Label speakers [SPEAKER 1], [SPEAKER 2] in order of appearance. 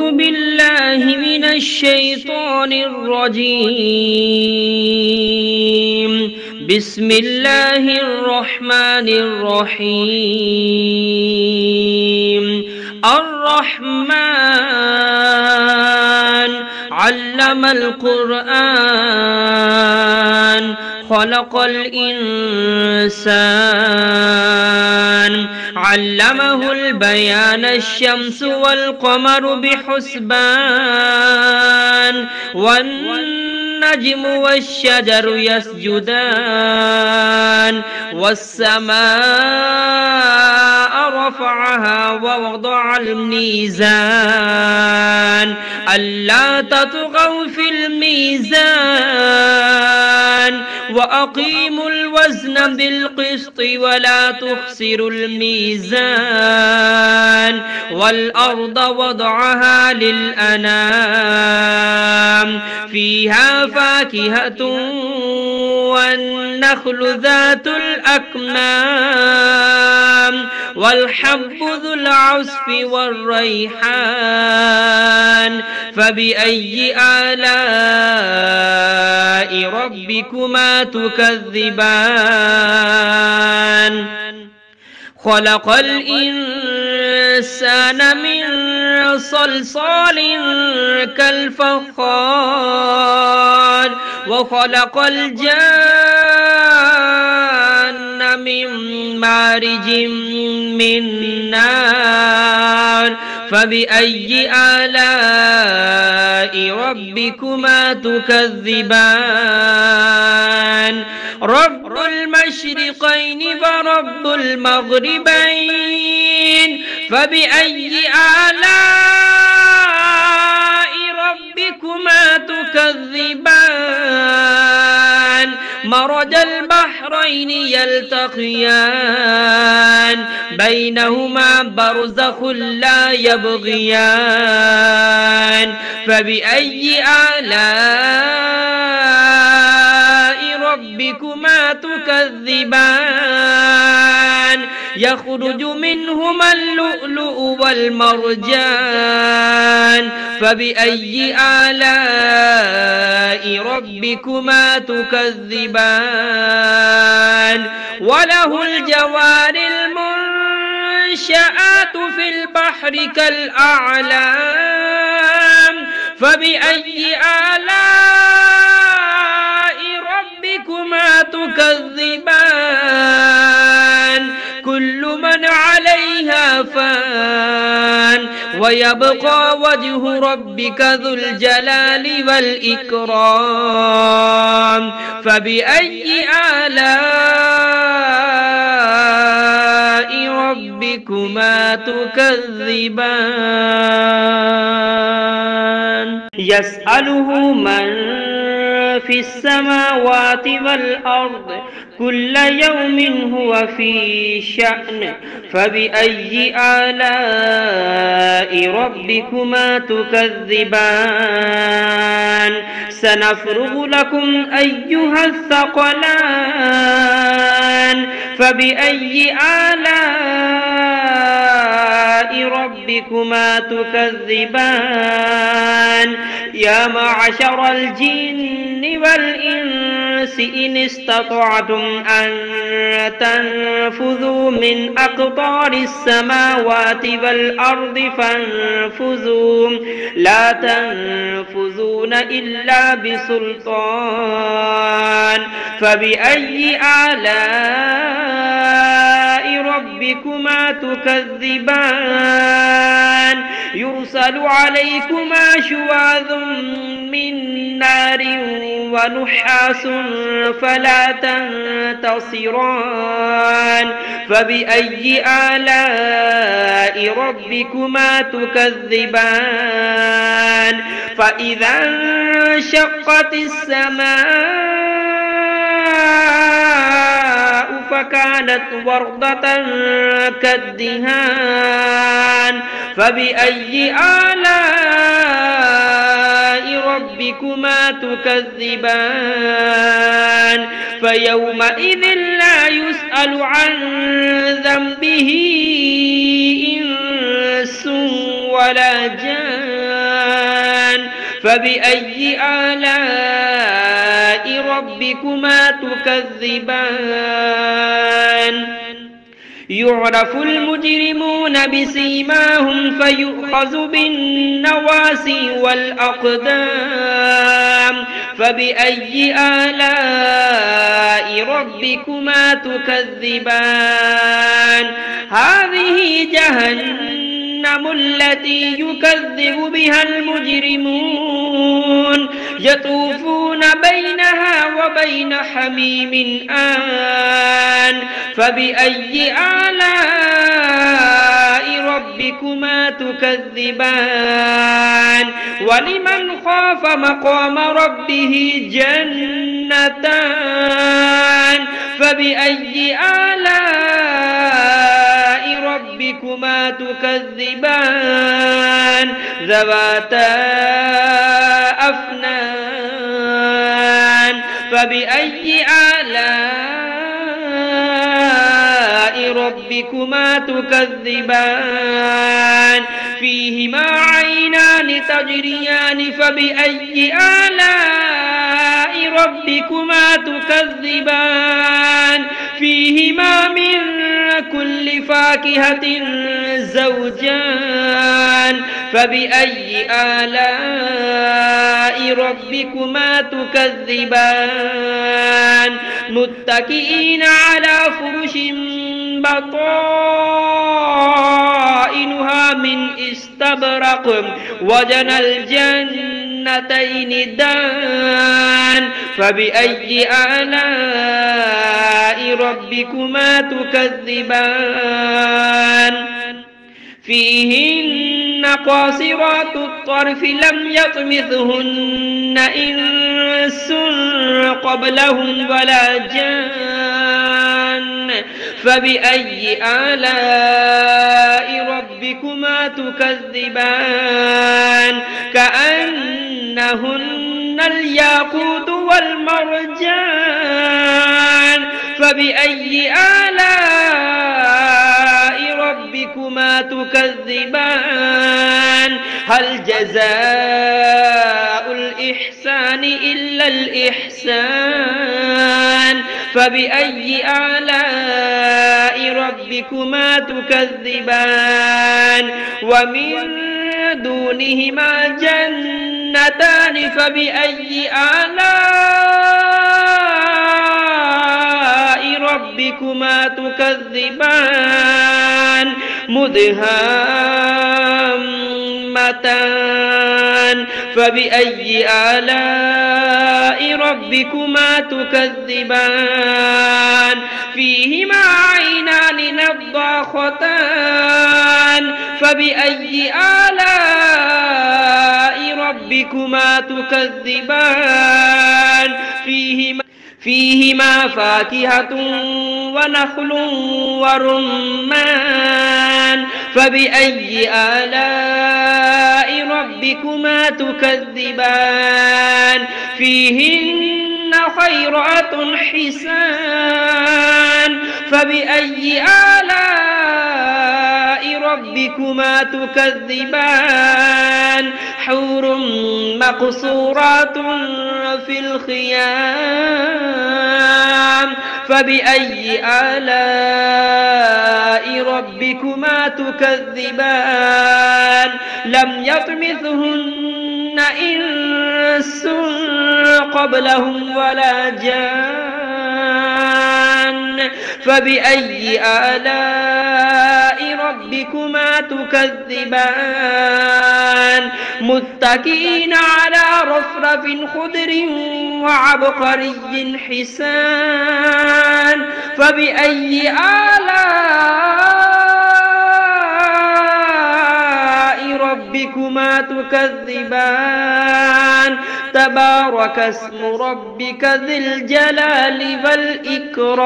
[SPEAKER 1] أعوذ بالله من الشيطان الرجيم. بسم الله الرحمن الرحيم. الرحمن علم القرآن خلق الإنسان علمه البيان الشمس والقمر بحسبان والنجم والشجر يسجدان والسماء رفعها ووضع الميزان ألا تطغوا في الميزان وأقيموا الوزن بالقسط ولا تخسروا الميزان والأرض وضعها للأنام فيها فاكهة والنخل ذات الأكمام والحب ذو العصف والريحان فبأي آلاء ربكما تكذبان خلق الإنسان من صلصال كالفخار وخلق الجان من مارج من نار فبأي آلاء ربكما تكذبان رب المشرقين ورب المغربين فبأي آلاء ربكما تكذبان مرج البحرين يلتقيان بينهما برزخ لا يبغيان فبأي آلاء ربكما تكذبان يخرج منهما اللؤلؤ والمرجان فبأي آلاء ربكما تكذبان وله الجوار المنشآت في البحر كالأعلام فبأي آلاء ربكما تكذبان كل من عليها فان ويبقى وجه ربك ذو الجلال والإكرام فبأي آلاء ربكما تكذبان يسأله من في السماوات والأرض كل يوم هو في شأن فبأي آلاء ربكما تكذبان سنفرغ لكم أيها الثقلان فبأي آلاء ربكما تكذبان يا معشر الجن والإنس إن استطعتم أن تنفذوا من أقطار السماوات والأرض فانفذوا لا تنفذون إلا بسلطان فبأي آلاء ربكما تكذبان يرسل عليكما شواظ من نار ونحاس فلا تنتصران فبأي آلاء ربكما تكذبان فإذا انشقت السماء فكانت وردة كالدهان فبأي آلاء ربكما تكذبان فيومئذ لا يسأل عن ذنبه إنس ولا جان فبأي آلاء ربكما تكذبان يعرف المجرمون بسيماهم فيؤخذ بالنواسي والأقدام فبأي آلاء ربكما تكذبان هذه جهنم التي يكذب بها المجرمون يطوفون بينها وبين حميم آن فبأي آلاء ربكما تكذبان ولمن خاف مقام ربه جنتان فبأي آلاء ربكما تكذبان ذواتا أفنان فبأي آلاء ربكما تكذبان فيهما عينان تجريان فبأي آلاء ربكما تكذبان فيهما من كل فاكهة زوجان فبأي آلاء ربكما تكذبان متكئين على فرش بطائنها من استبرق وجنى الجنتين دان فبأي آلاء ربكما تكذبان فيهن قاصرات الطرف لم يطمثهن إنس قبلهم ولا جان فبأي آلاء ربكما تكذبان كأنهن الياقوت والمرجان فبأي آلاء ربكما تكذبان هل جزاء الإحسان إلا الإحسان فبأي آلاء ربكما تكذبان ومن دونهما جنتان فبأي آلاء ربكما تكذبان مدهامتان فبأي آلاء ربكما تكذبان فيهما عينان نضاختان فبأي آلاء ربكما تكذبان فيهما فاكهة ونخل ورمان فبأي آلاء ربكما تكذبان فيهن خيرات حسان فبأي آلاء ربكما تكذبان حور مقصورات في الخيام فبأي آلاء ربكما تكذبان لم يطمثهن إنس قبلهم ولا جان فبأي آلاء ربكما تكذبان متكئين على رفرف خضر وعبقري حسان فبأي آلاء ربكما تكذبان تبارك اسم ربك ذي الجلال والإكرام